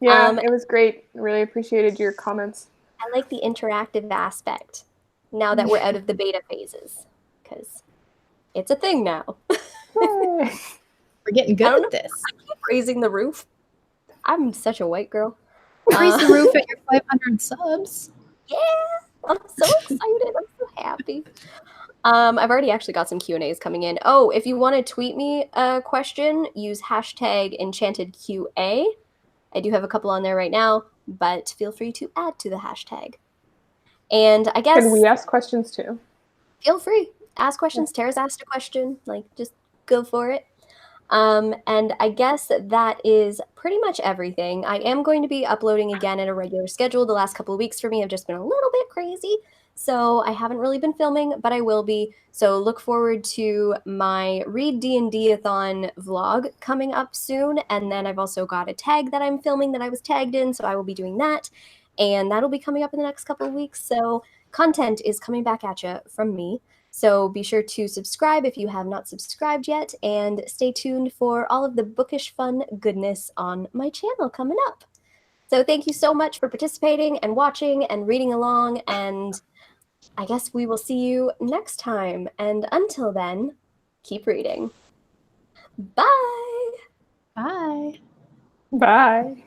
Yeah, it was great. Really appreciated your comments. I like the interactive aspect now that we're out of the beta phases, because it's a thing now. We're getting good at this. I keep raising the roof. I'm such a white girl. Raise the roof at your 500 subs. Yeah, I'm so excited. I'm so happy. I've already actually got some Q&As coming in. Oh, if you want to tweet me a question, use hashtag EnchantedQA. I do have a couple on there right now, but feel free to add to the hashtag. And I guess... Can we ask questions too? Feel free. Ask questions. Tara's asked a question. Like, just go for it. And I guess that is pretty much everything. I am going to be uploading again at a regular schedule. The last couple of weeks for me have just been a little bit crazy. So I haven't really been filming, but I will be. So look forward to my Read D&D-a-thon vlog coming up soon. And then I've also got a tag that I'm filming that I was tagged in. So I will be doing that. And that'll be coming up in the next couple of weeks. So content is coming back at you from me. So be sure to subscribe if you have not subscribed yet, and stay tuned for all of the bookish fun goodness on my channel coming up. So thank you so much for participating and watching and reading along, and I guess we will see you next time. And until then, keep reading. Bye! Bye! Bye!